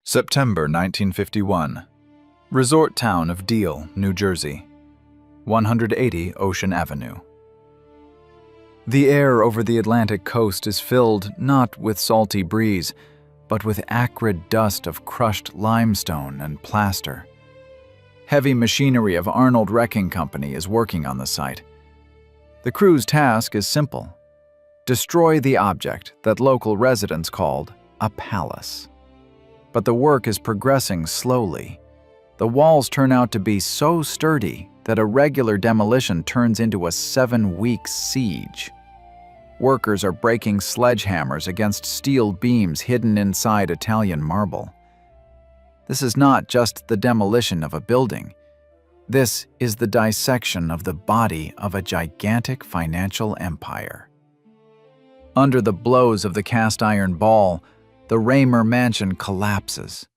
September 1951. Resort town of Deal, New Jersey. 180 Ocean Avenue. The air over the Atlantic coast is filled not with salty breeze, but with acrid dust of crushed limestone and plaster. Heavy machinery of Arnold Wrecking Company is working on the site. The crew's task is simple: destroy the object that local residents called a palace. But the work is progressing slowly. The walls turn out to be so sturdy that a regular demolition turns into a 7-week siege. Workers are breaking sledgehammers against steel beams hidden inside Italian marble. This is not just the demolition of a building. This is the dissection of the body of a gigantic financial empire. Under the blows of the cast-iron ball, the Raymer mansion collapses.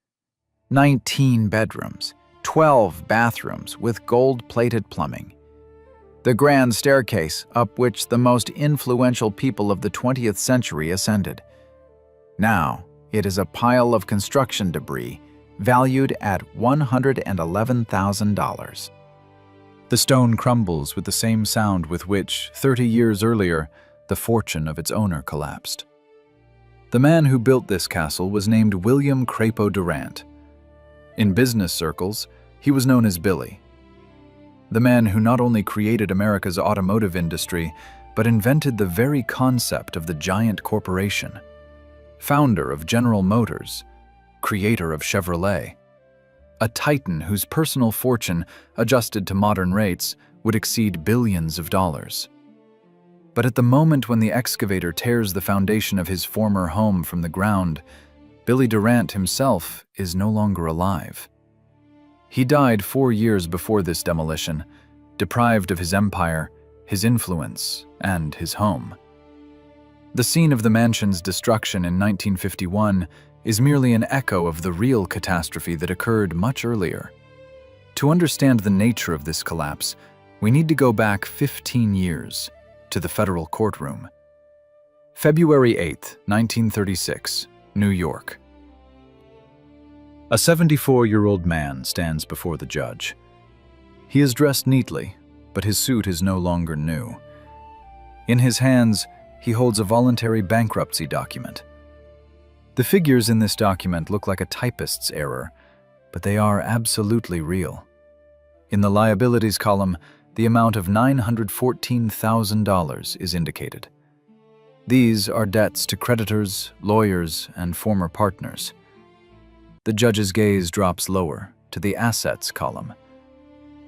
19 bedrooms, 12 bathrooms with gold-plated plumbing. The grand staircase up which the most influential people of the 20th century ascended. Now, it is a pile of construction debris valued at $111,000. The stone crumbles with the same sound with which, 30 years earlier, the fortune of its owner collapsed. The man who built this castle was named William Crapo Durant. In business circles, he was known as Billy. The man who not only created America's automotive industry, but invented the very concept of the giant corporation. Founder of General Motors, creator of Chevrolet. A titan whose personal fortune, adjusted to modern rates, would exceed billions of dollars. But at the moment when the excavator tears the foundation of his former home from the ground, Billy Durant himself is no longer alive. He died 4 years before this demolition, deprived of his empire, his influence, and his home. The scene of the mansion's destruction in 1951 is merely an echo of the real catastrophe that occurred much earlier. To understand the nature of this collapse, we need to go back 15 years, to the federal courtroom. February 8, 1936, New York. A 74-year-old man stands before the judge. He is dressed neatly, but his suit is no longer new. In his hands, he holds a voluntary bankruptcy document. The figures in this document look like a typist's error, but they are absolutely real. In the liabilities column, the amount of $914,000 is indicated. These are debts to creditors, lawyers, and former partners. The judge's gaze drops lower, to the assets column.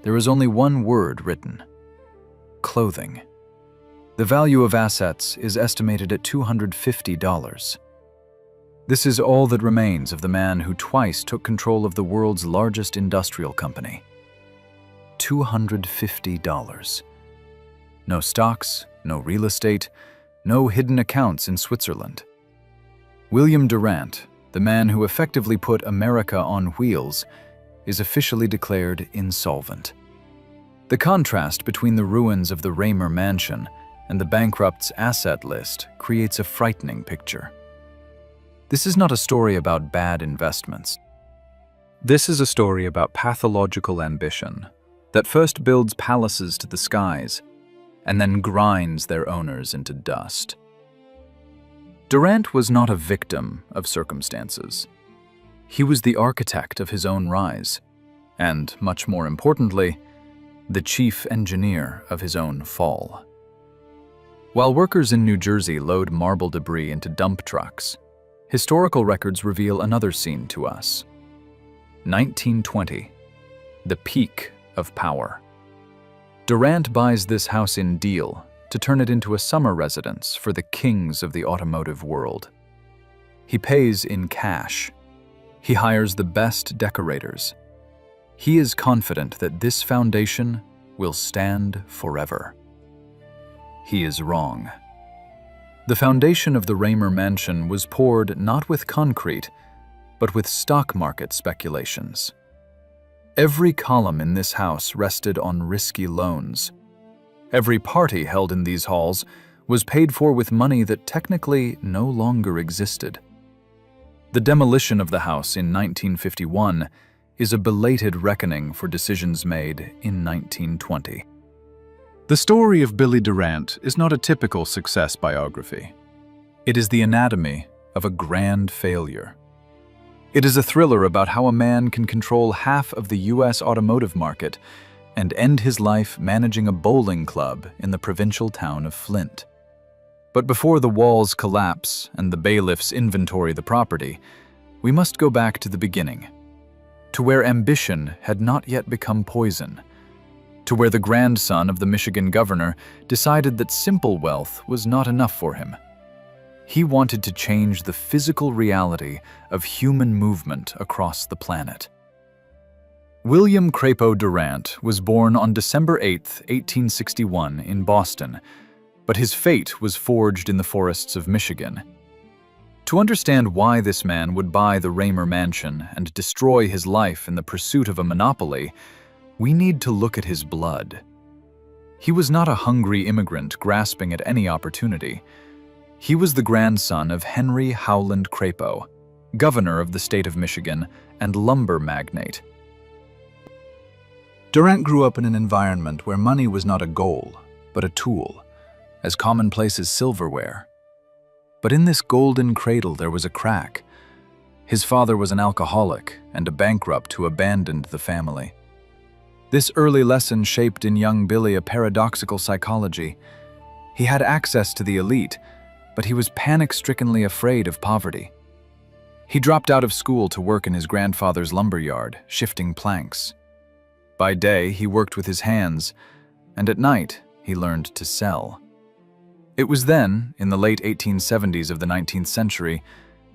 There is only one word written: clothing. The value of assets is estimated at $250. This is all that remains of the man who twice took control of the world's largest industrial company. $250. No stocks, no real estate, no hidden accounts in Switzerland. William Durant, the man who effectively put America on wheels, is officially declared insolvent. The contrast between the ruins of the Raymer mansion and the bankrupt's asset list creates a frightening picture. This is not a story about bad investments. This is a story about pathological ambition that first builds palaces to the skies and then grinds their owners into dust. Durant was not a victim of circumstances. He was the architect of his own rise, and, much more importantly, the chief engineer of his own fall. While workers in New Jersey load marble debris into dump trucks, historical records reveal another scene to us. 1920, the peak of power. Durant buys this house in Deal to turn it into a summer residence for the kings of the automotive world. He pays in cash. He hires the best decorators. He is confident that this foundation will stand forever. He is wrong. The foundation of the Raymer mansion was poured not with concrete, but with stock market speculations. Every column in this house rested on risky loans. Every party held in these halls was paid for with money that technically no longer existed. The demolition of the house in 1951 is a belated reckoning for decisions made in 1920. The story of Billy Durant is not a typical success biography. It is the anatomy of a grand failure. It is a thriller about how a man can control half of the U.S. automotive market and end his life managing a bowling club in the provincial town of Flint. But before the walls collapse and the bailiffs inventory the property, we must go back to the beginning, to where ambition had not yet become poison, to where the grandson of the Michigan governor decided that simple wealth was not enough for him. He wanted to change the physical reality of human movement across the planet. William Crapo Durant was born on December 8, 1861, in Boston, but his fate was forged in the forests of Michigan. To understand why this man would buy the Raymer Mansion and destroy his life in the pursuit of a monopoly, we need to look at his blood. He was not a hungry immigrant grasping at any opportunity. He was the grandson of Henry Howland Crapo, governor of the state of Michigan and lumber magnate. Durant grew up in an environment where money was not a goal, but a tool, as commonplace as silverware. But in this golden cradle there was a crack. His father was an alcoholic and a bankrupt who abandoned the family. This early lesson shaped in young Billy a paradoxical psychology. He had access to the elite, but he was panic-strickenly afraid of poverty. He dropped out of school to work in his grandfather's lumber yard, shifting planks. By day, he worked with his hands, and at night, he learned to sell. It was then, in the late 1870s of the 19th century,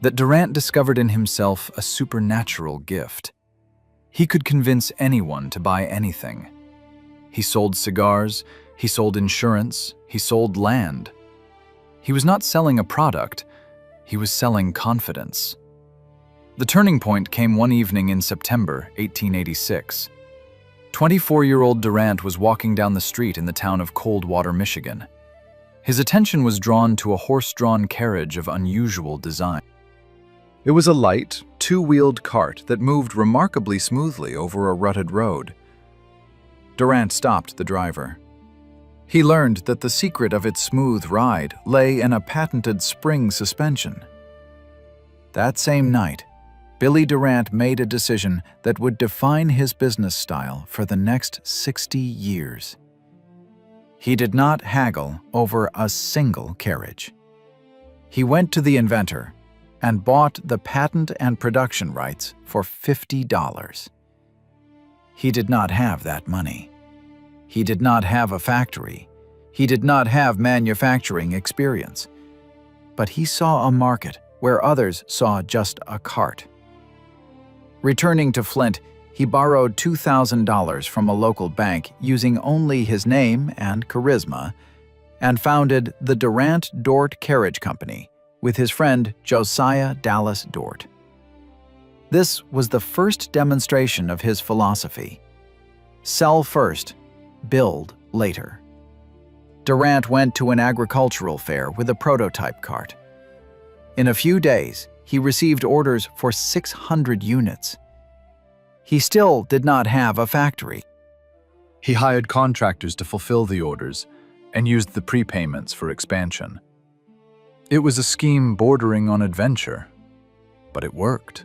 that Durant discovered in himself a supernatural gift. He could convince anyone to buy anything. He sold cigars, he sold insurance, he sold land. He was not selling a product, he was selling confidence. The turning point came one evening in September 1886. 24-year-old Durant was walking down the street in the town of Coldwater, Michigan. His attention was drawn to a horse-drawn carriage of unusual design. It was a light, two-wheeled cart that moved remarkably smoothly over a rutted road. Durant stopped the driver. He learned that the secret of its smooth ride lay in a patented spring suspension. That same night, Billy Durant made a decision that would define his business style for the next 60 years. He did not haggle over a single carriage. He went to the inventor and bought the patent and production rights for $50. He did not have that money. He did not have a factory. He did not have manufacturing experience. But he saw a market where others saw just a cart. Returning to Flint, he borrowed $2,000 from a local bank using only his name and charisma, and founded the Durant Dort Carriage Company with his friend Josiah Dallas Dort. This was the first demonstration of his philosophy: sell first, build later. Durant went to an agricultural fair with a prototype cart. In a few days, he received orders for 600 units. He still did not have a factory. He hired contractors to fulfill the orders and used the prepayments for expansion. It was a scheme bordering on adventure, but it worked.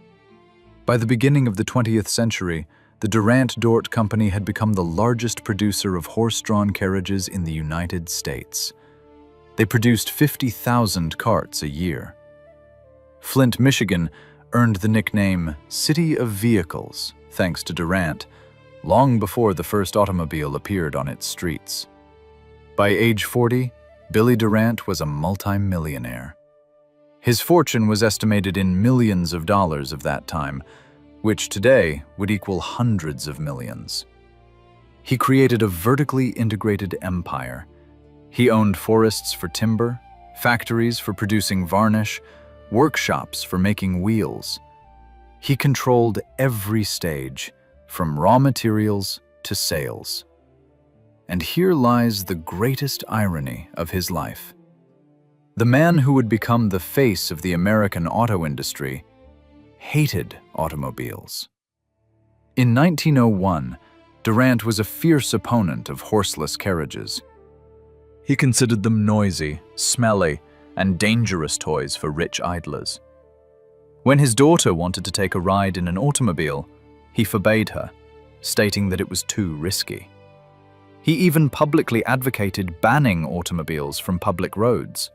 By the beginning of the 20th century, the Durant Dort Company had become the largest producer of horse-drawn carriages in the United States. They produced 50,000 carts a year. Flint, Michigan earned the nickname City of Vehicles thanks to Durant, long before the first automobile appeared on its streets. By age 40, Billy Durant was a multimillionaire. His fortune was estimated in millions of dollars of that time, which today would equal hundreds of millions. He created a vertically integrated empire. He owned forests for timber, factories for producing varnish, workshops for making wheels. He controlled every stage, from raw materials to sales. And here lies the greatest irony of his life. The man who would become the face of the American auto industry hated automobiles. In 1901, Durant was a fierce opponent of horseless carriages. He considered them noisy, smelly, and dangerous toys for rich idlers. When his daughter wanted to take a ride in an automobile, he forbade her, stating that it was too risky. He even publicly advocated banning automobiles from public roads.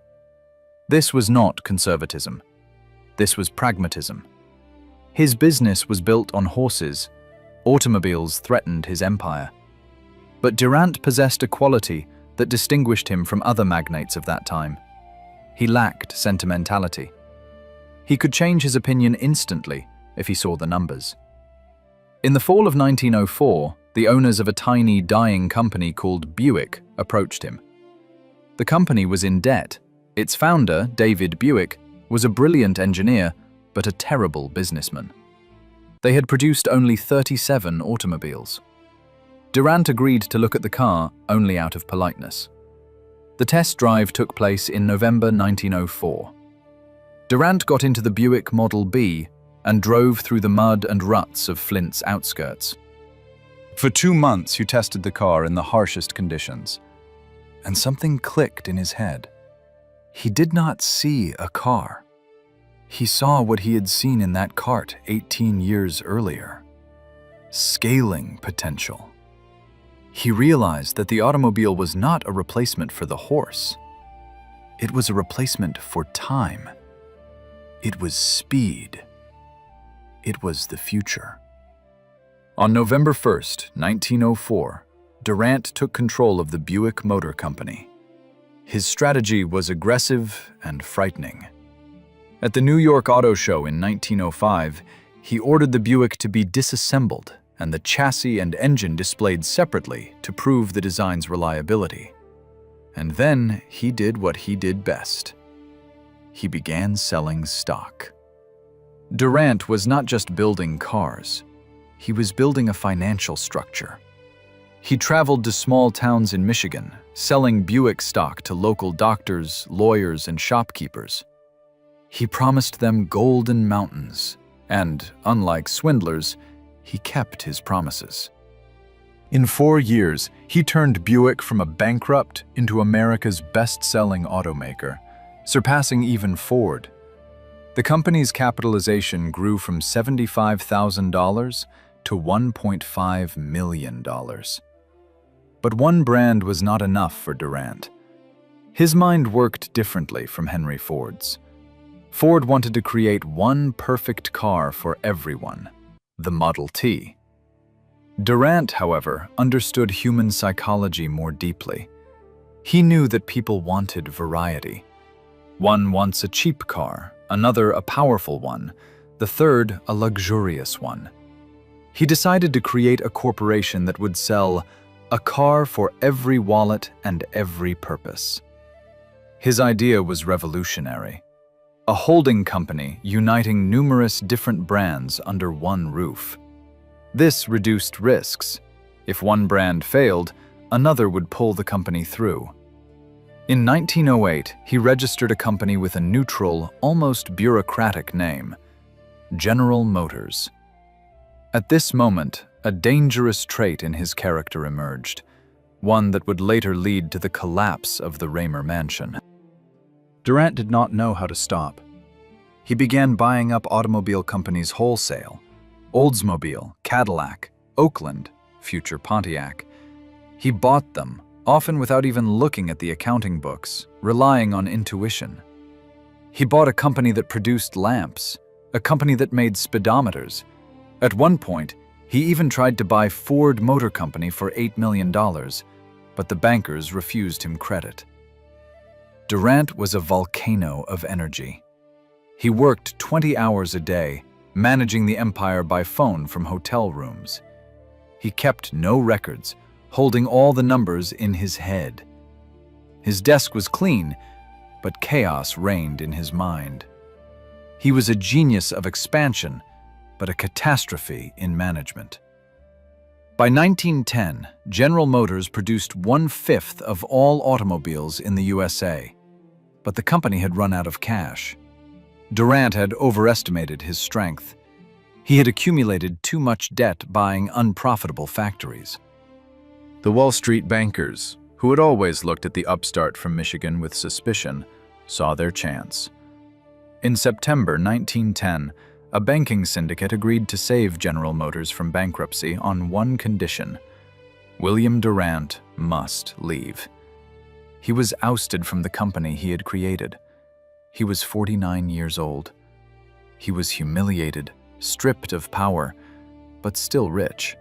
This was not conservatism. This was pragmatism. His business was built on horses. Automobiles threatened his empire. But Durant possessed a quality that distinguished him from other magnates of that time. He lacked sentimentality. He could change his opinion instantly if he saw the numbers. In the fall of 1904, the owners of a tiny, dying company called Buick approached him. The company was in debt. Its founder, David Buick, was a brilliant engineer, but a terrible businessman. They had produced only 37 automobiles. Durant agreed to look at the car only out of politeness. The test drive took place in November 1904. Durant got into the Buick Model B and drove through the mud and ruts of Flint's outskirts. For 2 months, he tested the car in the harshest conditions, and something clicked in his head. He did not see a car. He saw what he had seen in that cart 18 years earlier. Scaling potential. He realized that the automobile was not a replacement for the horse. It was a replacement for time. It was speed. It was the future. On November 1st, 1904, Durant took control of the Buick Motor Company. His strategy was aggressive and frightening. At the New York Auto Show in 1905, he ordered the Buick to be disassembled and the chassis and engine displayed separately to prove the design's reliability. And then he did what he did best. He began selling stock. Durant was not just building cars. He was building a financial structure. He traveled to small towns in Michigan, selling Buick stock to local doctors, lawyers, and shopkeepers. He promised them golden mountains, and, unlike swindlers, he kept his promises. In 4 years, he turned Buick from a bankrupt into America's best-selling automaker, surpassing even Ford. The company's capitalization grew from $75,000 to $1.5 million. But one brand was not enough for Durant. His mind worked differently from Henry Ford's. Ford wanted to create one perfect car for everyone, the Model T. Durant, however, understood human psychology more deeply. He knew that people wanted variety. One wants a cheap car, another a powerful one, the third a luxurious one. He decided to create a corporation that would sell a car for every wallet and every purpose. His idea was revolutionary. A holding company uniting numerous different brands under one roof. This reduced risks. If one brand failed, another would pull the company through. In 1908, he registered a company with a neutral, almost bureaucratic name, General Motors. At this moment, a dangerous trait in his character emerged, one that would later lead to the collapse of the Raymer Mansion. Durant did not know how to stop. He began buying up automobile companies wholesale: Oldsmobile, Cadillac, Oakland, future Pontiac. He bought them, often without even looking at the accounting books, relying on intuition. He bought a company that produced lamps, a company that made speedometers. At one point, he even tried to buy Ford Motor Company for $8 million, but the bankers refused him credit. Durant was a volcano of energy. He worked 20 hours a day, managing the empire by phone from hotel rooms. He kept no records, holding all the numbers in his head. His desk was clean, but chaos reigned in his mind. He was a genius of expansion, but a catastrophe in management. By 1910, General Motors produced 1/5 of all automobiles in the USA, but the company had run out of cash. Durant had overestimated his strength. He had accumulated too much debt buying unprofitable factories. The Wall Street bankers, who had always looked at the upstart from Michigan with suspicion, saw their chance. In September 1910, a banking syndicate agreed to save General Motors from bankruptcy on one condition: William Durant must leave. He was ousted from the company he had created. He was 49 years old. He was humiliated, stripped of power, but still rich.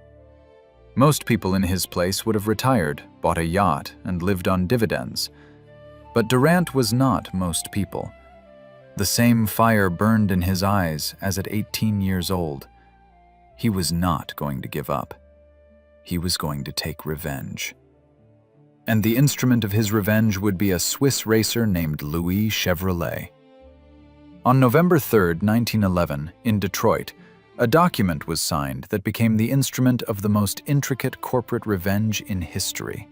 Most people in his place would have retired, bought a yacht, and lived on dividends. But Durant was not most people. The same fire burned in his eyes as at 18 years old. He was not going to give up. He was going to take revenge. And the instrument of his revenge would be a Swiss racer named Louis Chevrolet. On November 3, 1911, in Detroit, a document was signed that became the instrument of the most intricate corporate revenge in history.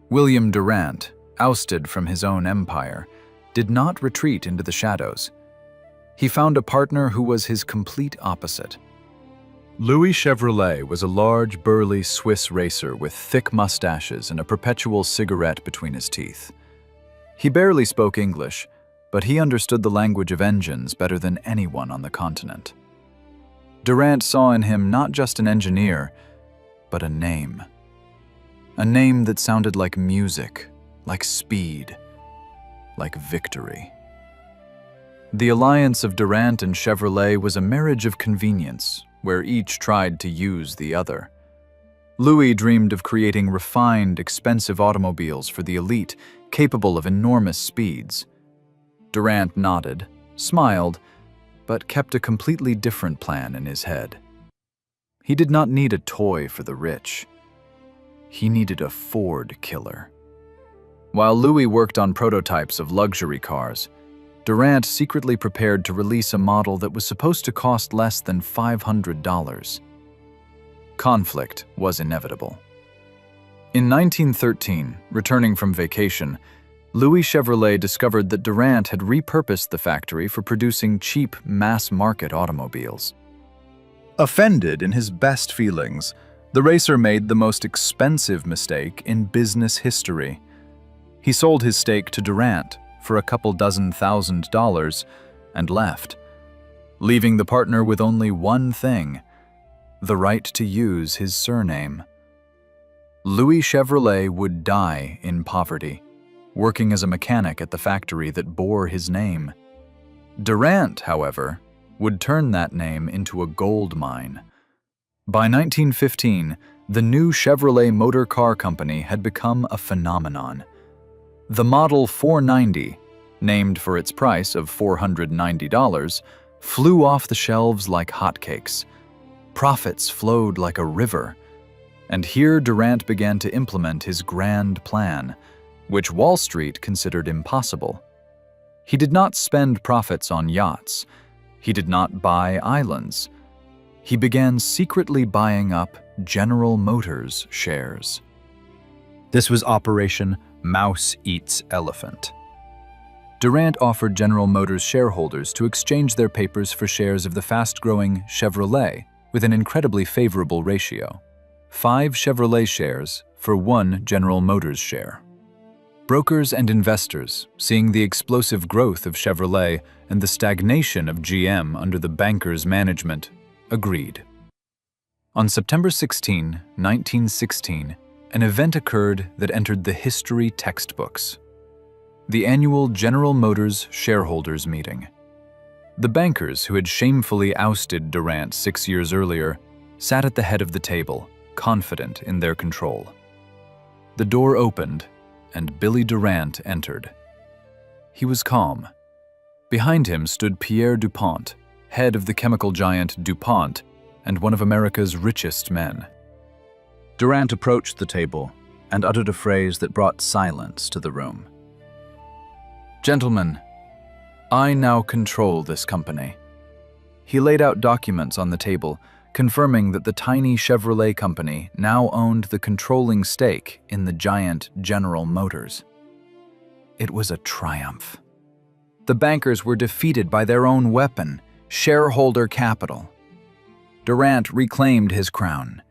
William Durant, ousted from his own empire, did not retreat into the shadows. He found a partner who was his complete opposite. Louis Chevrolet was a large, burly Swiss racer with thick mustaches and a perpetual cigarette between his teeth. He barely spoke English, but he understood the language of engines better than anyone on the continent. Durant saw in him not just an engineer, but a name. A name that sounded like music, like speed, like victory. The alliance of Durant and Chevrolet was a marriage of convenience, where each tried to use the other. Louis dreamed of creating refined, expensive automobiles for the elite, capable of enormous speeds. Durant nodded, smiled, but kept a completely different plan in his head. He did not need a toy for the rich. He needed a Ford killer. While Louis worked on prototypes of luxury cars, Durant secretly prepared to release a model that was supposed to cost less than $500. Conflict was inevitable. In 1913, returning from vacation, Louis Chevrolet discovered that Durant had repurposed the factory for producing cheap, mass-market automobiles. Offended in his best feelings, the racer made the most expensive mistake in business history. He sold his stake to Durant for a couple dozen $1,000 and left, leaving the partner with only one thing: the right to use his surname. Louis Chevrolet would die in poverty, working as a mechanic at the factory that bore his name. Durant, however, would turn that name into a gold mine. By 1915, the new Chevrolet Motor Car Company had become a phenomenon. The Model 490, named for its price of $490, flew off the shelves like hotcakes. Profits flowed like a river. And here Durant began to implement his grand plan, which Wall Street considered impossible. He did not spend profits on yachts. He did not buy islands. He began secretly buying up General Motors shares. This was Operation Mouse Eats Elephant. Durant offered General Motors shareholders to exchange their papers for shares of the fast-growing Chevrolet with an incredibly favorable ratio: 5 Chevrolet shares for 1 General Motors share. Brokers and investors, seeing the explosive growth of Chevrolet and the stagnation of GM under the bankers' management, agreed. On September 16, 1916, an event occurred that entered the history textbooks: the annual General Motors shareholders meeting. The bankers who had shamefully ousted Durant 6 years earlier sat at the head of the table, confident in their control. The door opened, and Billy Durant entered. He was calm. Behind him stood Pierre DuPont, head of the chemical giant DuPont and one of America's richest men. Durant approached the table and uttered a phrase that brought silence to the room. "Gentlemen, I now control this company." He laid out documents on the table, confirming that the tiny Chevrolet company now owned the controlling stake in the giant General Motors. It was a triumph. The bankers were defeated by their own weapon, shareholder capital. Durant reclaimed his crown,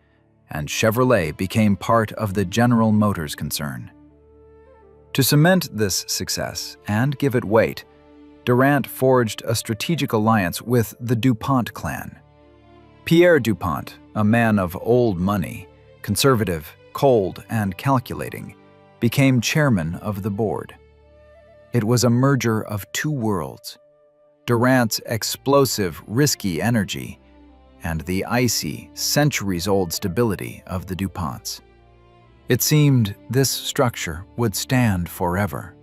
and Chevrolet became part of the General Motors concern. To cement this success and give it weight, Durant forged a strategic alliance with the DuPont clan. Pierre DuPont, a man of old money, conservative, cold, and calculating, became chairman of the board. It was a merger of two worlds: Durant's explosive, risky energy and the icy, centuries-old stability of the DuPonts. It seemed this structure would stand forever.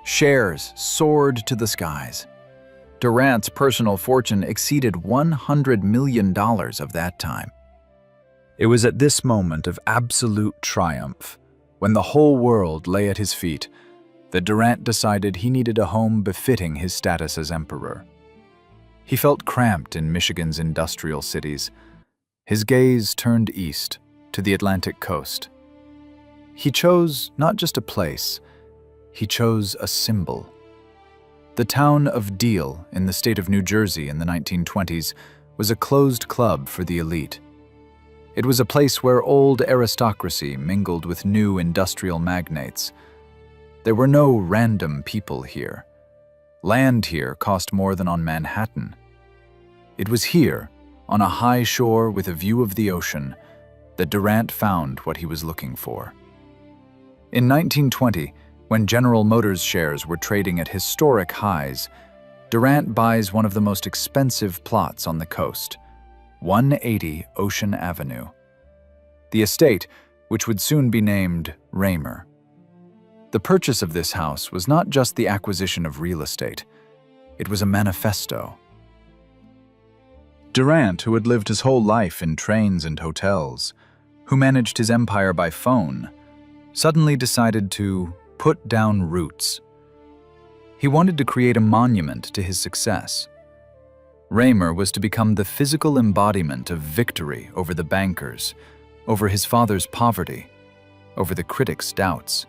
Shares soared to the skies. Durant's personal fortune exceeded $100 million of that time. It was at this moment of absolute triumph, when the whole world lay at his feet, that Durant decided he needed a home befitting his status as emperor. He felt cramped in Michigan's industrial cities. His gaze turned east, to the Atlantic coast. He chose not just a place, he chose a symbol. The town of Deal in the state of New Jersey in the 1920s was a closed club for the elite. It was a place where old aristocracy mingled with new industrial magnates. There were no random people here. Land here cost more than on Manhattan. It was here, on a high shore with a view of the ocean, that Durant found what he was looking for. In 1920, when General Motors shares were trading at historic highs, Durant buys one of the most expensive plots on the coast, 180 Ocean Avenue. The estate, which would soon be named Raymer. The purchase of this house was not just the acquisition of real estate, it was a manifesto. Durant, who had lived his whole life in trains and hotels, who managed his empire by phone, suddenly decided to put down roots. He wanted to create a monument to his success. Raymer was to become the physical embodiment of victory over the bankers, over his father's poverty, over the critics' doubts.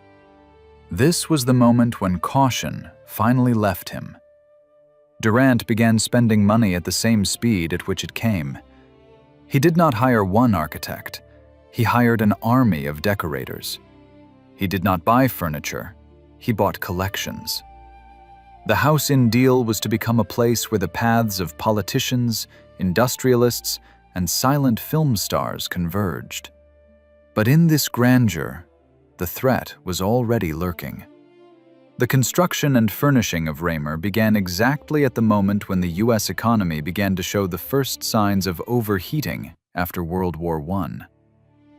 This was the moment when caution finally left him. Durant began spending money at the same speed at which it came. He did not hire one architect. He hired an army of decorators. He did not buy furniture. He bought collections. The house in Deal was to become a place where the paths of politicians, industrialists, and silent film stars converged. But in this grandeur, the threat was already lurking. The construction and furnishing of Raymer began exactly at the moment when the U.S. economy began to show the first signs of overheating after World War I.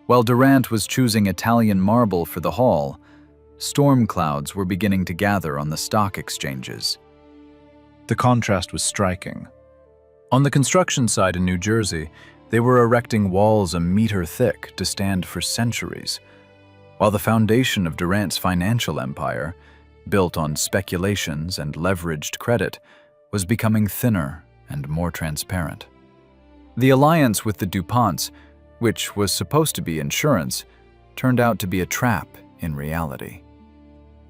While Durant was choosing Italian marble for the hall, storm clouds were beginning to gather on the stock exchanges. The contrast was striking. On the construction side in New Jersey, they were erecting walls a meter thick to stand for centuries, while the foundation of Durant's financial empire, built on speculations and leveraged credit, was becoming thinner and more transparent. The alliance with the DuPonts, which was supposed to be insurance, turned out to be a trap in reality.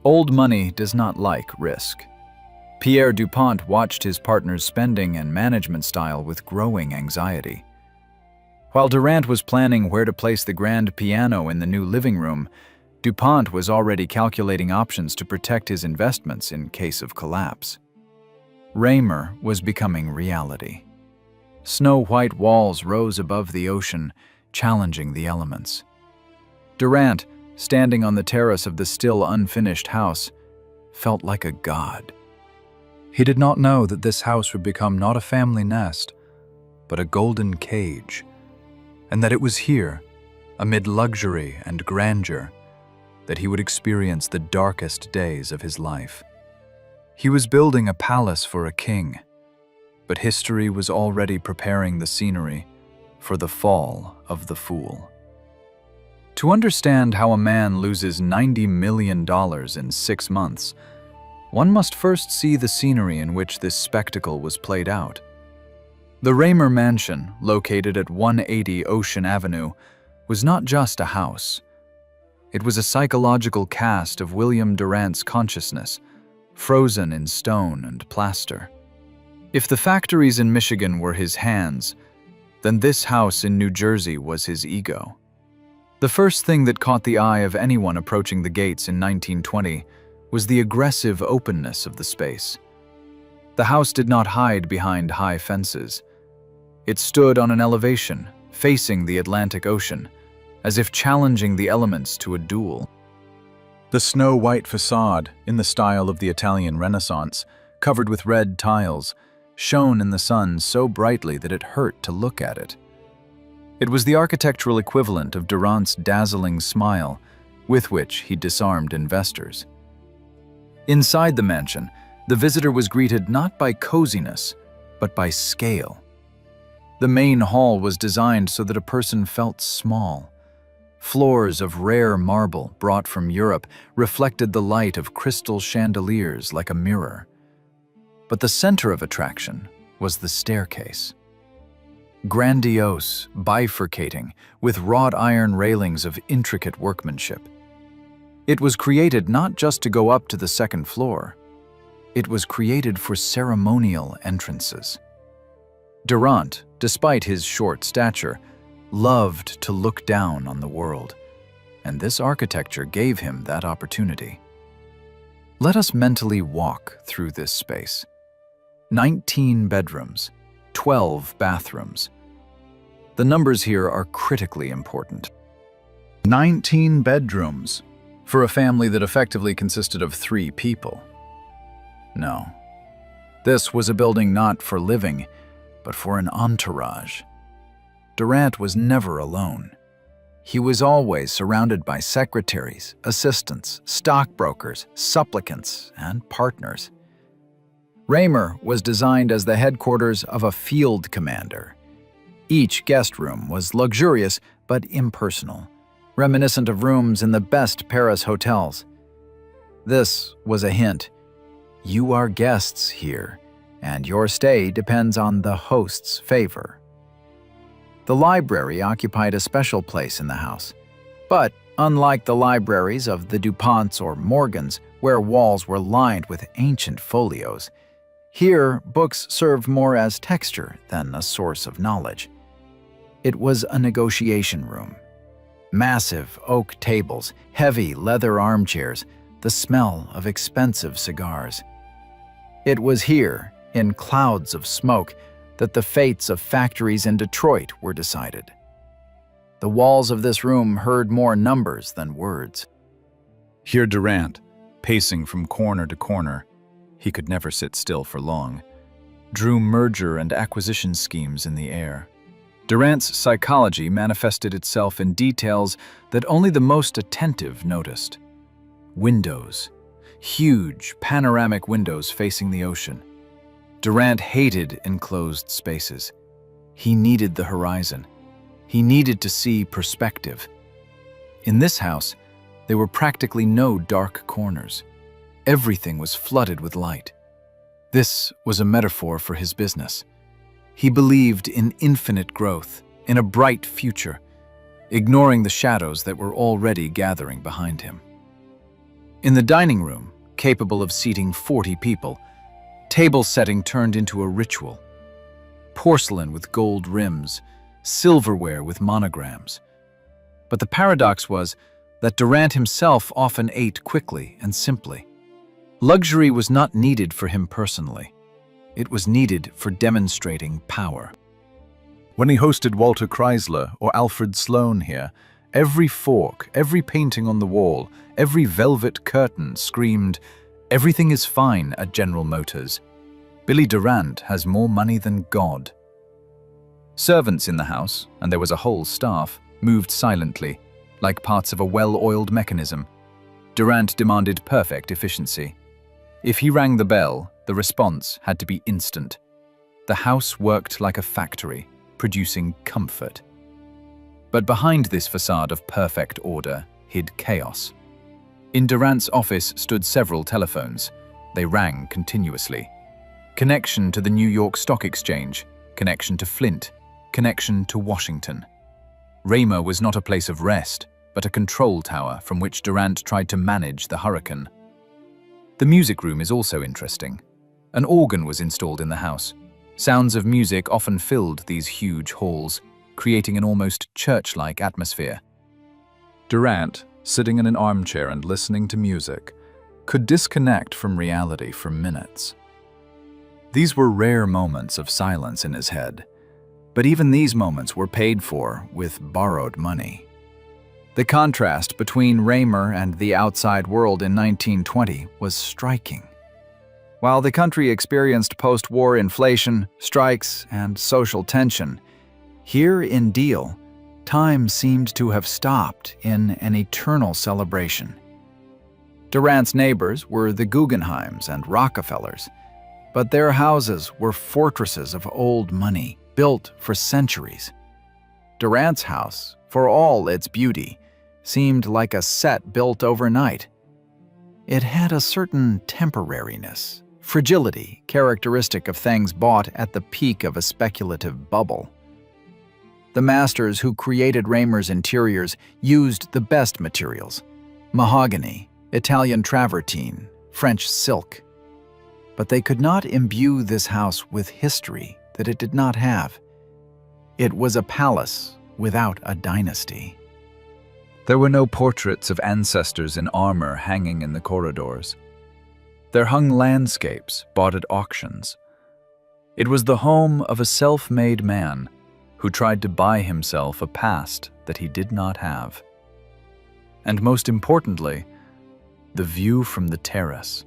Old money does not like risk. Pierre DuPont watched his partner's spending and management style with growing anxiety. While Durant was planning where to place the grand piano in the new living room, DuPont was already calculating options to protect his investments in case of collapse. Raymer was becoming reality. Snow-white walls rose above the ocean, challenging the elements. Durant, standing on the terrace of the still unfinished house, felt like a god. He did not know that this house would become not a family nest, but a golden cage, and that it was here, amid luxury and grandeur, that he would experience the darkest days of his life. He was building a palace for a king, but history was already preparing the scenery for the fall of the fool. To understand how a man loses $90 million in 6 months, one must first see the scenery in which this spectacle was played out. The Raymer mansion, located at 180 Ocean Avenue, was not just a house. It was a psychological cast of William Durant's consciousness, frozen in stone and plaster. If the factories in Michigan were his hands, then this house in New Jersey was his ego. The first thing that caught the eye of anyone approaching the gates in 1920 was the aggressive openness of the space. The house did not hide behind high fences. It stood on an elevation, facing the Atlantic Ocean, as if challenging the elements to a duel. The snow-white facade, in the style of the Italian Renaissance, covered with red tiles, shone in the sun so brightly that it hurt to look at it. It was the architectural equivalent of Durant's dazzling smile, with which he disarmed investors. Inside the mansion, the visitor was greeted not by coziness, but by scale. The main hall was designed so that a person felt small. Floors of rare marble brought from Europe reflected the light of crystal chandeliers like a mirror. But the center of attraction was the staircase. Grandiose, bifurcating, with wrought iron railings of intricate workmanship. It was created not just to go up to the second floor. It was created for ceremonial entrances. Durant, despite his short stature, loved to look down on the world, and this architecture gave him that opportunity. Let us mentally walk through this space. 19 bedrooms, 12 bathrooms. The numbers here are critically important. 19 bedrooms for a family that effectively consisted of 3 people. No, this was a building not for living, but for an entourage. Durant was never alone. He was always surrounded by secretaries, assistants, stockbrokers, supplicants, and partners. Raymer was designed as the headquarters of a field commander. Each guest room was luxurious but impersonal, reminiscent of rooms in the best Paris hotels. This was a hint. You are guests here, and your stay depends on the host's favor. The library occupied a special place in the house, but unlike the libraries of the DuPonts or Morgans, where walls were lined with ancient folios, here books served more as texture than a source of knowledge. It was a negotiation room. Massive oak tables, heavy leather armchairs, the smell of expensive cigars. It was here, in clouds of smoke, that the fates of factories in Detroit were decided. The walls of this room heard more numbers than words. Here Durant, pacing from corner to corner, he could never sit still for long, drew merger and acquisition schemes in the air. Durant's psychology manifested itself in details that only the most attentive noticed. Windows, huge panoramic windows facing the ocean. Durant hated enclosed spaces. He needed the horizon. He needed to see perspective. In this house, there were practically no dark corners. Everything was flooded with light. This was a metaphor for his business. He believed in infinite growth, in a bright future, ignoring the shadows that were already gathering behind him. In the dining room, capable of seating 40 people, table setting turned into a ritual. Porcelain with gold rims, silverware with monograms. But the paradox was that Durant himself often ate quickly and simply. Luxury was not needed for him personally. It was needed for demonstrating power. When he hosted Walter Chrysler or Alfred Sloan here, every fork, every painting on the wall, every velvet curtain screamed, "Everything is fine at General Motors. Billy Durant has more money than God." Servants in the house, and there was a whole staff, moved silently, like parts of a well-oiled mechanism. Durant demanded perfect efficiency. If he rang the bell, the response had to be instant. The house worked like a factory, producing comfort. But behind this facade of perfect order hid chaos. In Durant's office stood several telephones. They rang continuously. Connection to the New York Stock Exchange, connection to Flint, connection to Washington. Raymer was not a place of rest, but a control tower from which Durant tried to manage the hurricane. The music room is also interesting. An organ was installed in the house. Sounds of music often filled these huge halls, creating an almost church-like atmosphere. Durant, sitting in an armchair and listening to music, could disconnect from reality for minutes. These were rare moments of silence in his head, but even these moments were paid for with borrowed money. The contrast between Raymer and the outside world in 1920 was striking. While the country experienced post-war inflation, strikes, and social tension, here in Deal, time seemed to have stopped in an eternal celebration. Durant's neighbors were the Guggenheims and Rockefellers, but their houses were fortresses of old money, built for centuries. Durant's house, for all its beauty, seemed like a set built overnight. It had a certain temporariness, fragility characteristic of things bought at the peak of a speculative bubble. The masters who created Raymer's interiors used the best materials: mahogany, Italian travertine, French silk. But they could not imbue this house with history that it did not have. It was a palace without a dynasty. There were no portraits of ancestors in armor hanging in the corridors. There hung landscapes bought at auctions. It was the home of a self-made man who tried to buy himself a past that he did not have. And most importantly, the view from the terrace.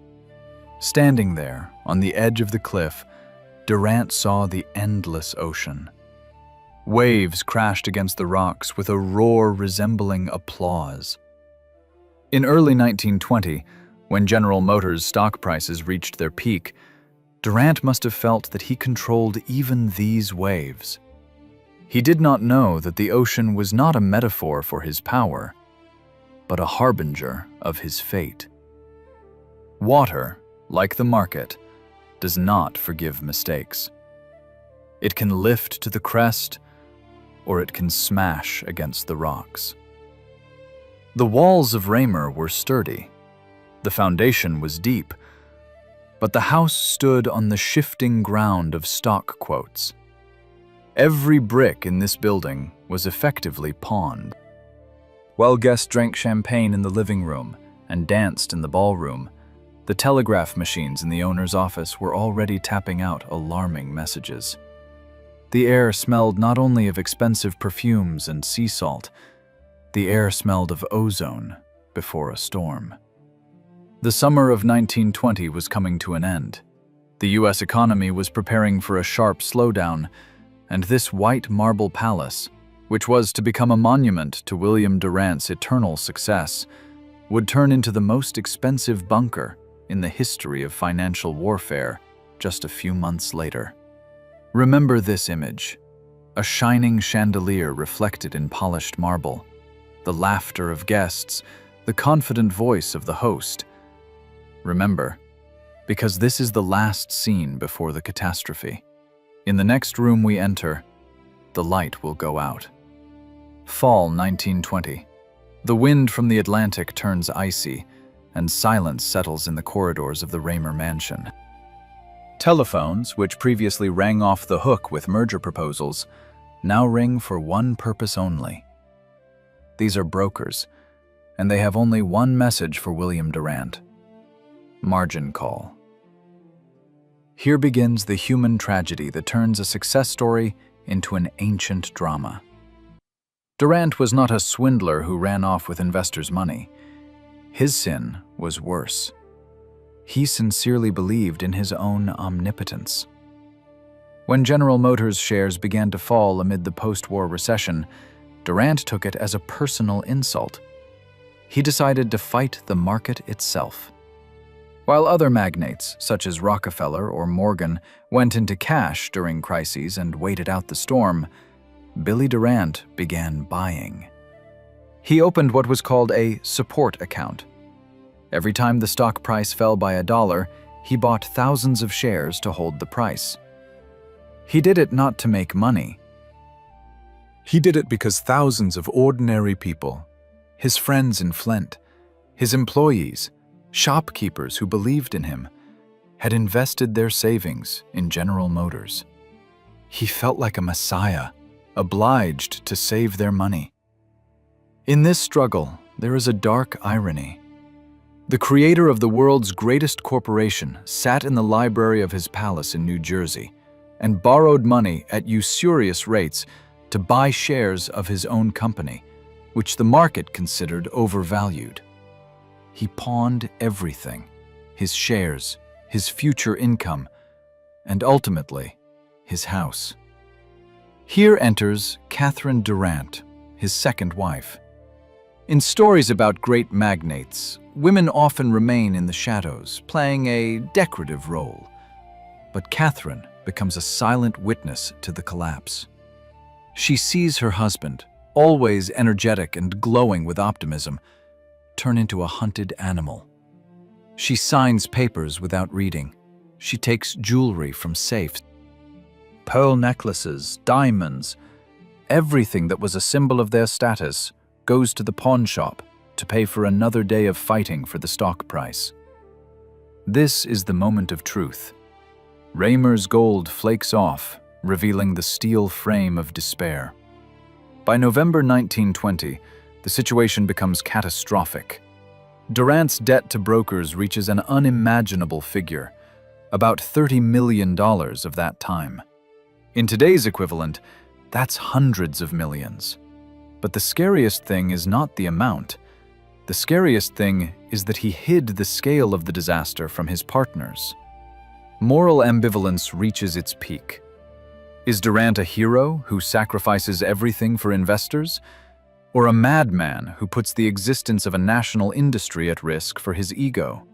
Standing there, on the edge of the cliff, Durant saw the endless ocean. Waves crashed against the rocks with a roar resembling applause. In early 1920, when General Motors' stock prices reached their peak, Durant must have felt that he controlled even these waves. He did not know that the ocean was not a metaphor for his power, but a harbinger of his fate. Water, like the market, does not forgive mistakes. It can lift to the crest, or it can smash against the rocks. The walls of Raymer were sturdy. The foundation was deep, but the house stood on the shifting ground of stock quotes. Every brick in this building was effectively pawned. While guests drank champagne in the living room and danced in the ballroom, the telegraph machines in the owner's office were already tapping out alarming messages. The air smelled not only of expensive perfumes and sea salt, the air smelled of ozone before a storm. The summer of 1920 was coming to an end. The U.S. economy was preparing for a sharp slowdown, and this white marble palace, which was to become a monument to William Durant's eternal success, would turn into the most expensive bunker in the history of financial warfare just a few months later. Remember this image: a shining chandelier reflected in polished marble, the laughter of guests, the confident voice of the host. Remember, because this is the last scene before the catastrophe. In the next room we enter, the light will go out. Fall 1920. The wind from the Atlantic turns icy, and silence settles in the corridors of the Raymer mansion. Telephones, which previously rang off the hook with merger proposals, now ring for one purpose only. These are brokers, and they have only one message for William Durant: margin call. Here begins the human tragedy that turns a success story into an ancient drama. Durant was not a swindler who ran off with investors' money. His sin was worse. He sincerely believed in his own omnipotence. When General Motors shares began to fall amid the post-war recession, Durant took it as a personal insult. He decided to fight the market itself. While other magnates, such as Rockefeller or Morgan, went into cash during crises and waited out the storm, Billy Durant began buying. He opened what was called a support account. Every time the stock price fell by $1, he bought thousands of shares to hold the price. He did it not to make money. He did it because thousands of ordinary people, his friends in Flint, his employees, shopkeepers who believed in him, had invested their savings in General Motors. He felt like a messiah, obliged to save their money. In this struggle, there is a dark irony. The creator of the world's greatest corporation sat in the library of his palace in New Jersey and borrowed money at usurious rates to buy shares of his own company, which the market considered overvalued. He pawned everything: his shares, his future income, and ultimately, his house. Here enters Catherine Durant, his second wife. In stories about great magnates, women often remain in the shadows, playing a decorative role. But Catherine becomes a silent witness to the collapse. She sees her husband, always energetic and glowing with optimism, turn into a hunted animal. She signs papers without reading. She takes jewelry from safes. Pearl necklaces, diamonds, everything that was a symbol of their status goes to the pawn shop to pay for another day of fighting for the stock price. This is the moment of truth. Raymer's gold flakes off, revealing the steel frame of despair. By November 1920, the situation becomes catastrophic. Durant's debt to brokers reaches an unimaginable figure, about $30 million of that time. In today's equivalent, that's hundreds of millions. But the scariest thing is not the amount. The scariest thing is that he hid the scale of the disaster from his partners. Moral ambivalence reaches its peak. Is Durant a hero who sacrifices everything for investors? Or a madman who puts the existence of a national industry at risk for his ego?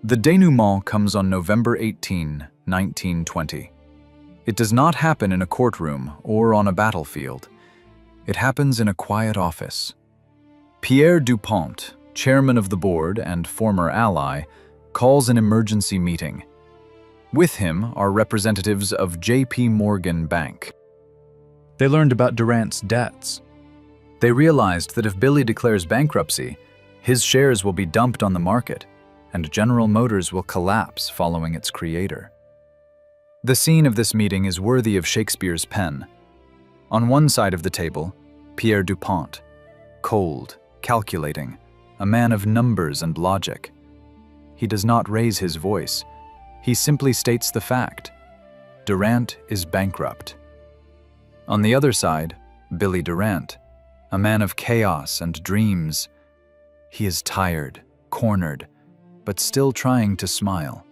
The denouement comes on November 18, 1920. It does not happen in a courtroom or on a battlefield. It happens in a quiet office. Pierre Dupont, chairman of the board and former ally, calls an emergency meeting. With him are representatives of J.P. Morgan Bank. They learned about Durant's debts. They realized that if Billy declares bankruptcy, his shares will be dumped on the market, and General Motors will collapse following its creator. The scene of this meeting is worthy of Shakespeare's pen. On one side of the table, Pierre Dupont, cold, calculating, a man of numbers and logic. He does not raise his voice. He simply states the fact. Durant is bankrupt. On the other side, Billy Durant, a man of chaos and dreams. He is tired, cornered, but still trying to smile.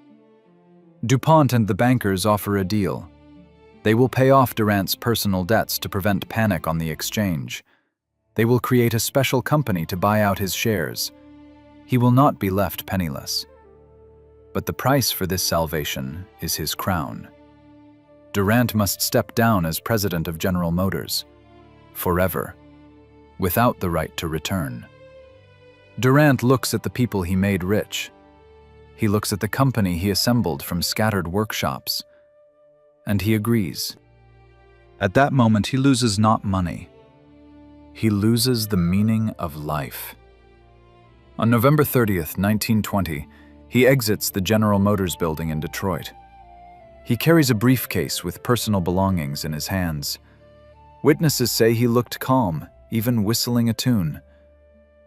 Dupont and the bankers offer a deal. They will pay off Durant's personal debts to prevent panic on the exchange. They will create a special company to buy out his shares. He will not be left penniless. But the price for this salvation is his crown. Durant must step down as president of General Motors, forever, without the right to return. Durant looks at the people he made rich. He looks at the company he assembled from scattered workshops, and he agrees. At that moment, he loses not money. He loses the meaning of life. On November 30th, 1920, he exits the General Motors building in Detroit. He carries a briefcase with personal belongings in his hands. Witnesses say he looked calm, even whistling a tune.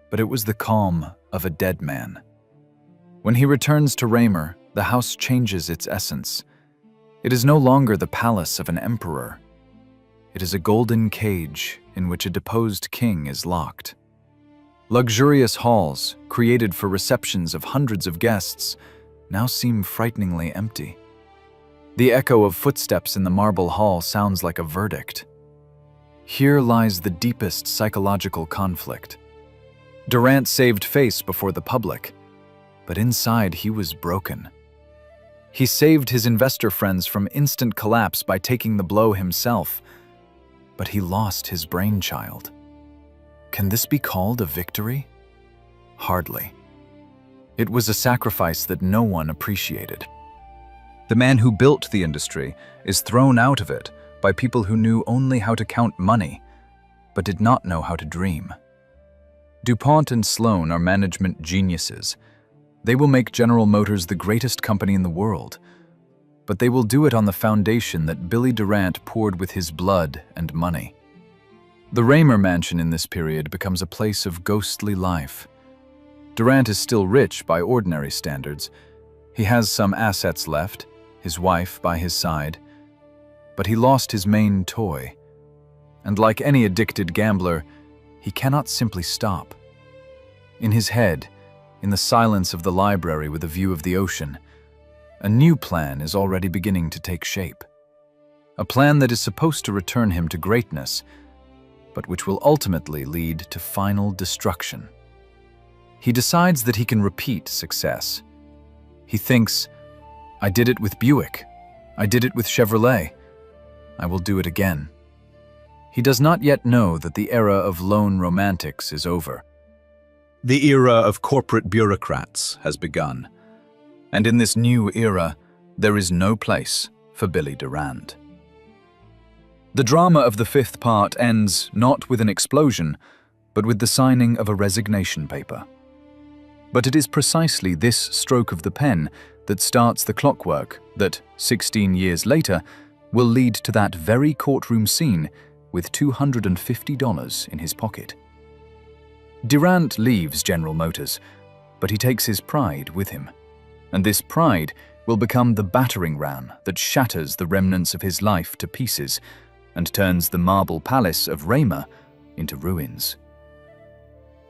But it was the calm of a dead man. When he returns to Raymer, the house changes its essence. It is no longer the palace of an emperor. It is a golden cage in which a deposed king is locked. Luxurious halls, created for receptions of hundreds of guests, now seem frighteningly empty. The echo of footsteps in the marble hall sounds like a verdict. Here lies the deepest psychological conflict. Durant saved face before the public, but inside he was broken. He saved his investor friends from instant collapse by taking the blow himself, but he lost his brainchild. Can this be called a victory? Hardly. It was a sacrifice that no one appreciated. The man who built the industry is thrown out of it by people who knew only how to count money, but did not know how to dream. DuPont and Sloan are management geniuses. They will make General Motors the greatest company in the world, but they will do it on the foundation that Billy Durant poured with his blood and money. The Raymer mansion in this period becomes a place of ghostly life. Durant is still rich by ordinary standards. He has some assets left, his wife by his side, but he lost his main toy. And like any addicted gambler, he cannot simply stop. In his head, in the silence of the library with a view of the ocean, a new plan is already beginning to take shape. A plan that is supposed to return him to greatness, but which will ultimately lead to final destruction. He decides that he can repeat success. He thinks, I did it with Buick. I did it with Chevrolet. I will do it again. He does not yet know that the era of lone romantics is over. The era of corporate bureaucrats has begun. And in this new era, there is no place for Billy Durant. The drama of the fifth part ends not with an explosion, but with the signing of a resignation paper. But it is precisely this stroke of the pen that starts the clockwork that, 16 years later, will lead to that very courtroom scene with $250 in his pocket. Durant leaves General Motors, but he takes his pride with him. And this pride will become the battering ram that shatters the remnants of his life to pieces and turns the marble palace of Raymer into ruins.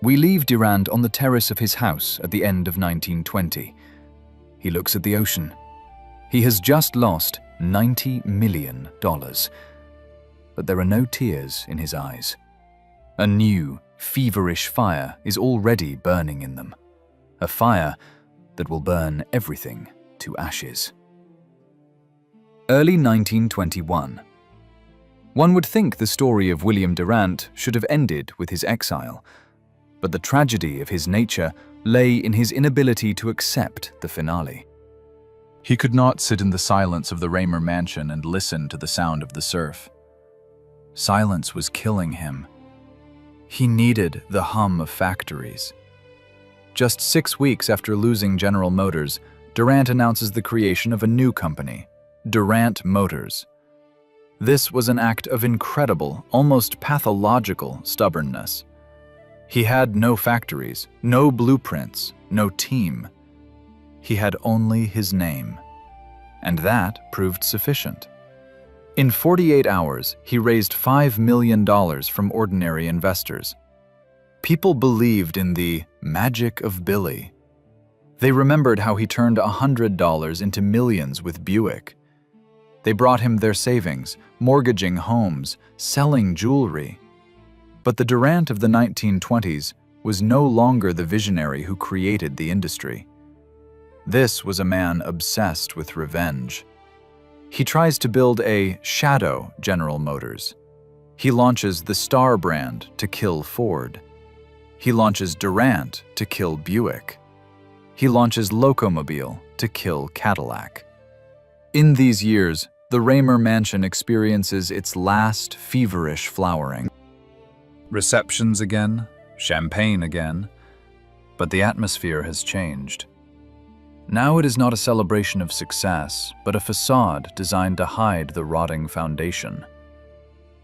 We leave Durant on the terrace of his house at the end of 1920. He looks at the ocean. He has just lost $90 million. But there are no tears in his eyes. A new, feverish fire is already burning in them. A fire that will burn everything to ashes. Early 1921. One would think the story of William Durant should have ended with his exile, but the tragedy of his nature lay in his inability to accept the finale. He could not sit in the silence of the Raymer mansion and listen to the sound of the surf. Silence was killing him. He needed the hum of factories. Just 6 weeks after losing General Motors, Durant announces the creation of a new company, Durant Motors. This was an act of incredible, almost pathological stubbornness. He had no factories, no blueprints, no team. He had only his name. And that proved sufficient. In 48 hours, he raised $5 million from ordinary investors. People believed in the magic of Billy. They remembered how he turned $100 into millions with Buick. They brought him their savings, mortgaging homes, selling jewelry. But the Durant of the 1920s was no longer the visionary who created the industry. This was a man obsessed with revenge. He tries to build a shadow General Motors. He launches the Star brand to kill Ford. He launches Durant to kill Buick. He launches Locomobile to kill Cadillac. In these years, the Raymer mansion experiences its last feverish flowering. Receptions again, champagne again, but the atmosphere has changed. Now it is not a celebration of success, but a facade designed to hide the rotting foundation.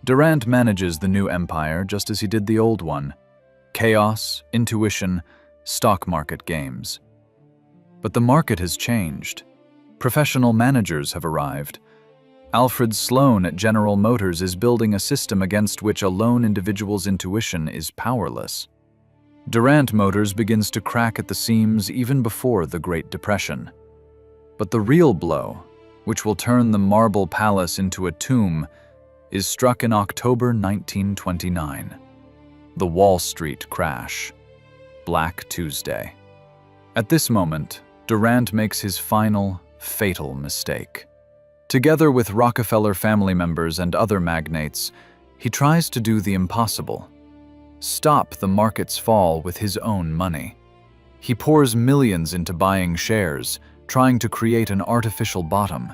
Durant manages the new empire just as he did the old one. Chaos, intuition, stock market games. But the market has changed. Professional managers have arrived. Alfred Sloan at General Motors is building a system against which a lone individual's intuition is powerless. Durant Motors begins to crack at the seams even before the Great Depression. But the real blow, which will turn the marble palace into a tomb, is struck in October 1929. The Wall Street crash. Black Tuesday. At this moment, Durant makes his final, fatal mistake. Together with Rockefeller family members and other magnates, he tries to do the impossible. Stop the market's fall with his own money. He pours millions into buying shares, trying to create an artificial bottom.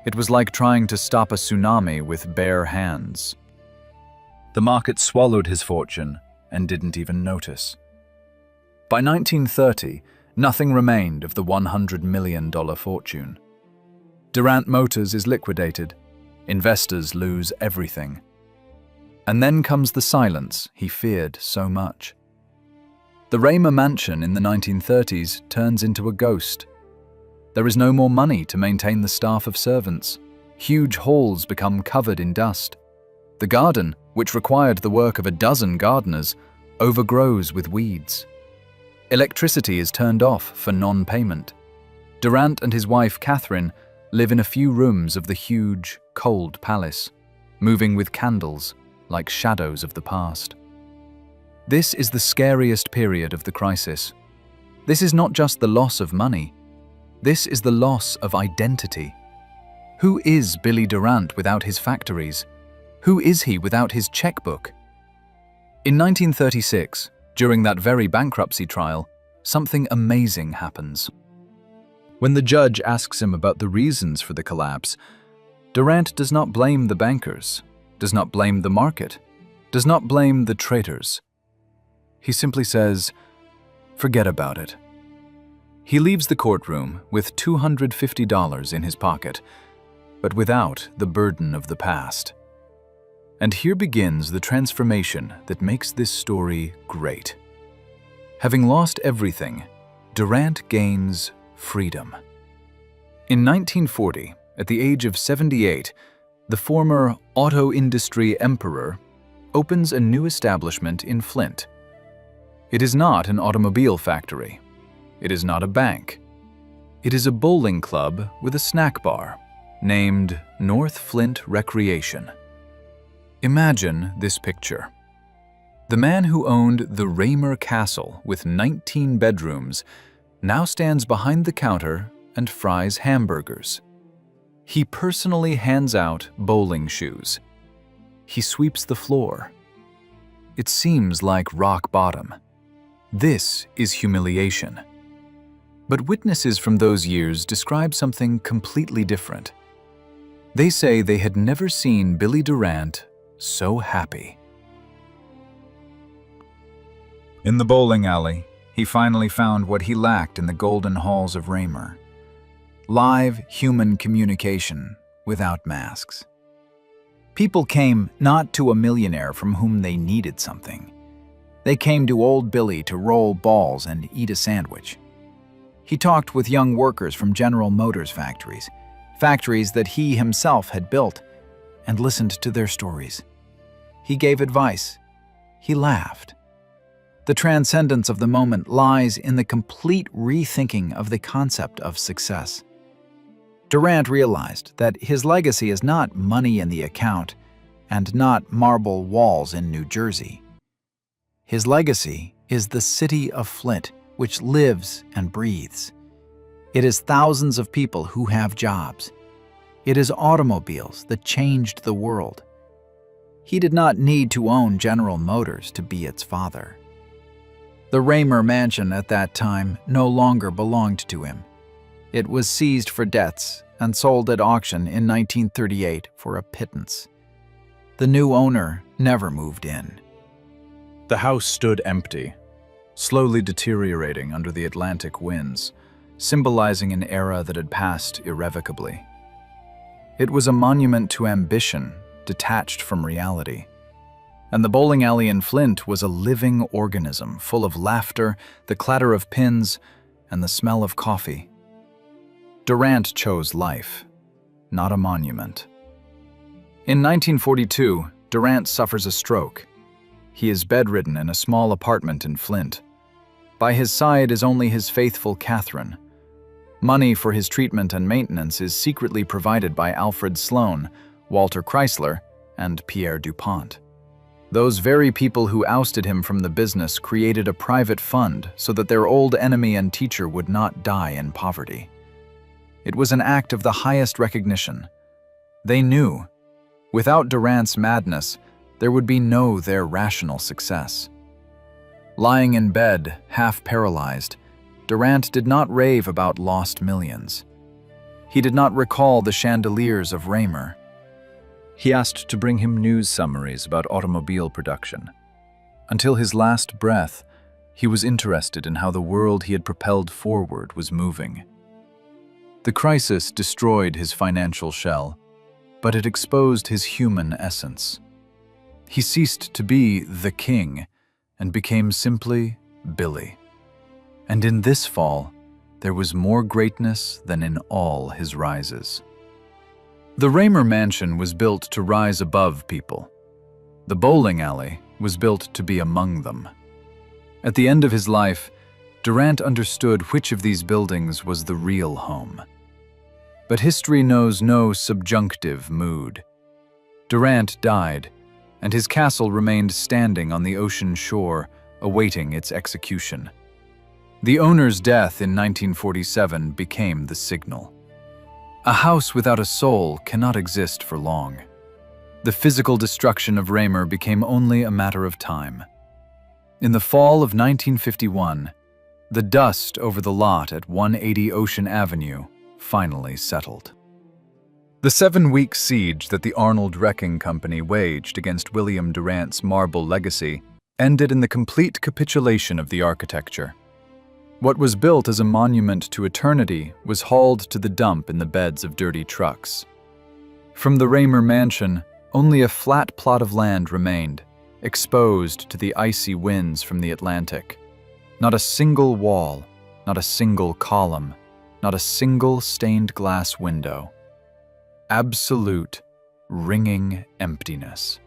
It was like trying to stop a tsunami with bare hands. The market swallowed his fortune and didn't even notice. By 1930, Nothing remained of the $100 million fortune. Durant Motors is liquidated. Investors lose everything. And then comes the silence he feared so much. The Raymer mansion in the 1930s turns into a ghost. There is no more money to maintain the staff of servants. Huge halls become covered in dust. The garden, which required the work of a dozen gardeners, overgrows with weeds. Electricity is turned off for non-payment. Durant and his wife Catherine live in a few rooms of the huge, cold palace, moving with candles like shadows of the past. This is the scariest period of the crisis. This is not just the loss of money. This is the loss of identity. Who is Billy Durant without his factories? Who is he without his checkbook? In 1936, during that very bankruptcy trial, something amazing happens. When the judge asks him about the reasons for the collapse, Durant does not blame the bankers, does not blame the market, does not blame the traitors. He simply says, "Forget about it." He leaves the courtroom with $250 in his pocket, but without the burden of the past. And here begins the transformation that makes this story great. Having lost everything, Durant gains freedom. In 1940, at the age of 78, the former auto industry emperor opens a new establishment in Flint. It is not an automobile factory. It is not a bank. It is a bowling club with a snack bar named North Flint Recreation. Imagine this picture. The man who owned the Raymer Castle with 19 bedrooms now stands behind the counter and fries hamburgers. He personally hands out bowling shoes. He sweeps the floor. It seems like rock bottom. This is humiliation. But witnesses from those years describe something completely different. They say they had never seen Billy Durant so happy. In the bowling alley, he finally found what he lacked in the golden halls of Raymer: live human communication without masks. People came not to a millionaire from whom they needed something. They came to old Billy to roll balls and eat a sandwich. He talked with young workers from General Motors factories that he himself had built, and listened to their stories. He gave advice. He laughed. The transcendence of the moment lies in the complete rethinking of the concept of success. Durant realized that his legacy is not money in the account and not marble walls in New Jersey. His legacy is the city of Flint, which lives and breathes. It is thousands of people who have jobs. It is automobiles that changed the world. He did not need to own General Motors to be its father. The Raymer mansion at that time no longer belonged to him. It was seized for debts and sold at auction in 1938 for a pittance. The new owner never moved in. The house stood empty, slowly deteriorating under the Atlantic winds, symbolizing an era that had passed irrevocably. It was a monument to ambition, detached from reality. And the bowling alley in Flint was a living organism full of laughter, the clatter of pins, and the smell of coffee. Durant chose life, not a monument. In 1942, Durant suffers a stroke. He is bedridden in a small apartment in Flint. By his side is only his faithful Catherine. Money for his treatment and maintenance is secretly provided by Alfred Sloan, Walter Chrysler, and Pierre DuPont. Those very people who ousted him from the business created a private fund so that their old enemy and teacher would not die in poverty. It was an act of the highest recognition. They knew, without Durant's madness, there would be no their rational success. Lying in bed, half paralyzed, Durant did not rave about lost millions. He did not recall the chandeliers of Raymer. He asked to bring him news summaries about automobile production. Until his last breath, He was interested in how the world he had propelled forward was moving. The crisis destroyed his financial shell, but it exposed his human essence. He ceased to be the king and became simply Billy. And in this fall, there was more greatness than in all his rises. The Raymer mansion was built to rise above people. The bowling alley was built to be among them. At the end of his life, Durant understood which of these buildings was the real home. But history knows no subjunctive mood. Durant died, and his castle remained standing on the ocean shore, awaiting its execution. The owner's death in 1947 became the signal. A house without a soul cannot exist for long. The physical destruction of Raymer became only a matter of time. In the fall of 1951, the dust over the lot at 180 Ocean Avenue finally settled. The 7-week siege that the Arnold Wrecking Company waged against William Durant's marble legacy ended in the complete capitulation of the architecture. What was built as a monument to eternity was hauled to the dump in the beds of dirty trucks. From the Raymer mansion, only a flat plot of land remained, exposed to the icy winds from the Atlantic. Not a single wall, not a single column, not a single stained glass window. Absolute, ringing emptiness.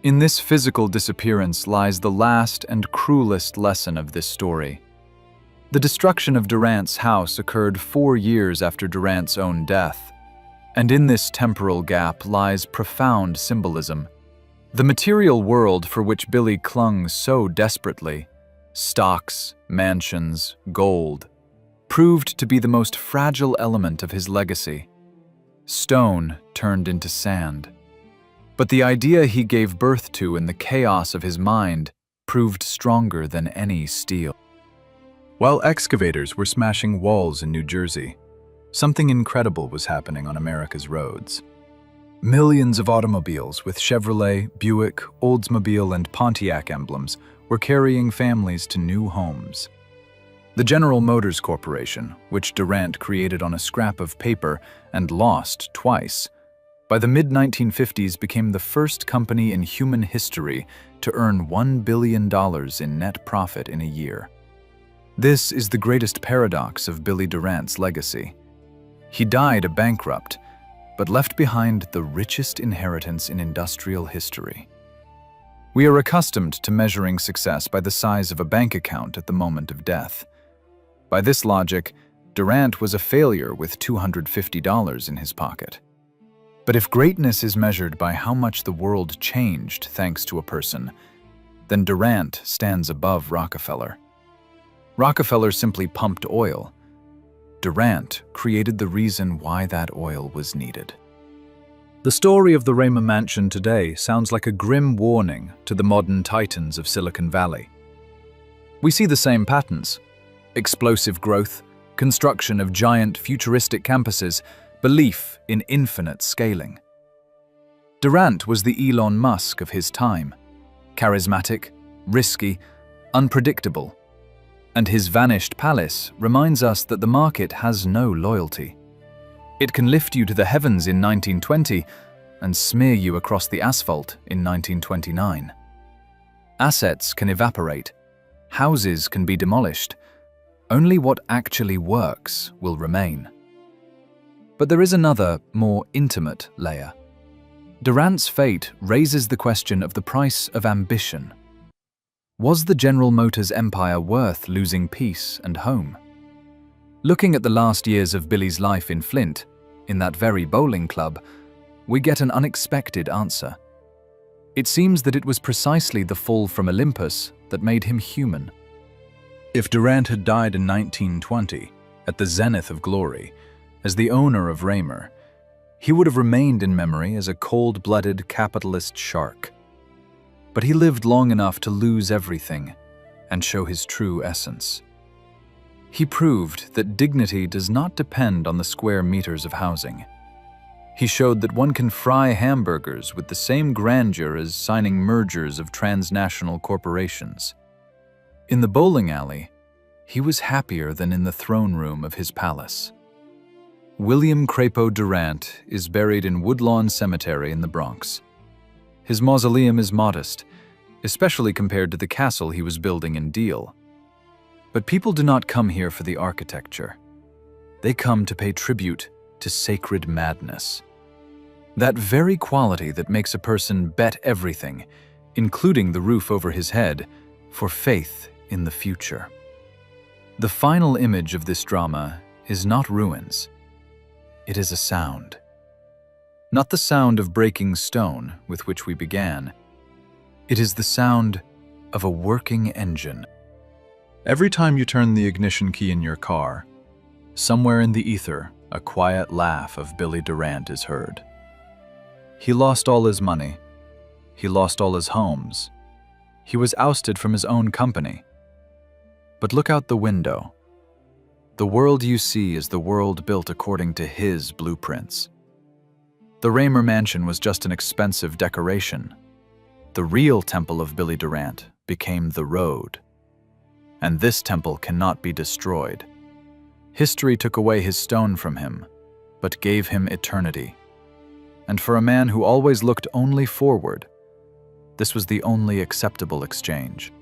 In this physical disappearance lies the last and cruelest lesson of this story. The destruction of Durant's house occurred 4 years after Durant's own death, and in this temporal gap lies profound symbolism. The material world for which Billy clung so desperately, stocks, mansions, gold, proved to be the most fragile element of his legacy. Stone turned into sand. But the idea he gave birth to in the chaos of his mind proved stronger than any steel. While excavators were smashing walls in New Jersey, something incredible was happening on America's roads. Millions of automobiles with Chevrolet, Buick, Oldsmobile, and Pontiac emblems were carrying families to new homes. The General Motors Corporation, which Durant created on a scrap of paper and lost twice, by the mid-1950s became the first company in human history to earn $1 billion in net profit in a year. This is the greatest paradox of Billy Durant's legacy. He died a bankrupt, but left behind the richest inheritance in industrial history. We are accustomed to measuring success by the size of a bank account at the moment of death. By this logic, Durant was a failure with $250 in his pocket. But if greatness is measured by how much the world changed thanks to a person, then Durant stands above Rockefeller. Rockefeller simply pumped oil. Durant created the reason why that oil was needed. The story of the Raymer mansion today sounds like a grim warning to the modern titans of Silicon Valley. We see the same patterns: explosive growth, construction of giant futuristic campuses, belief in infinite scaling. Durant was the Elon Musk of his time: charismatic, risky, unpredictable. And his vanished palace reminds us that the market has no loyalty. It can lift you to the heavens in 1920 and smear you across the asphalt in 1929. Assets can evaporate. Houses can be demolished. Only what actually works will remain. But there is another, more intimate layer. Durant's fate raises the question of the price of ambition. Was the General Motors empire worth losing peace and home? Looking at the last years of Billy's life in Flint, in that very bowling club, we get an unexpected answer. It seems that it was precisely the fall from Olympus that made him human. If Durant had died in 1920, at the zenith of glory, as the owner of Raymer, he would have remained in memory as a cold-blooded capitalist shark. But he lived long enough to lose everything and show his true essence. He proved that dignity does not depend on the square meters of housing. He showed that one can fry hamburgers with the same grandeur as signing mergers of transnational corporations. In the bowling alley, he was happier than in the throne room of his palace. William Crapo Durant is buried in Woodlawn Cemetery in the Bronx. His mausoleum is modest, especially compared to the castle he was building in Deal. But people do not come here for the architecture. They come to pay tribute to sacred madness. That very quality that makes a person bet everything, including the roof over his head, for faith in the future. The final image of this drama is not ruins. It is a sound. Not the sound of breaking stone with which we began. It is the sound of a working engine. Every time you turn the ignition key in your car, somewhere in the ether, a quiet laugh of Billy Durant is heard. He lost all his money. He lost all his homes. He was ousted from his own company. But look out the window. The world you see is the world built according to his blueprints. The Raymer Mansion was just an expensive decoration. The real temple of Billy Durant became the road. And this temple cannot be destroyed. History took away his stone from him, but gave him eternity. And for a man who always looked only forward, this was the only acceptable exchange.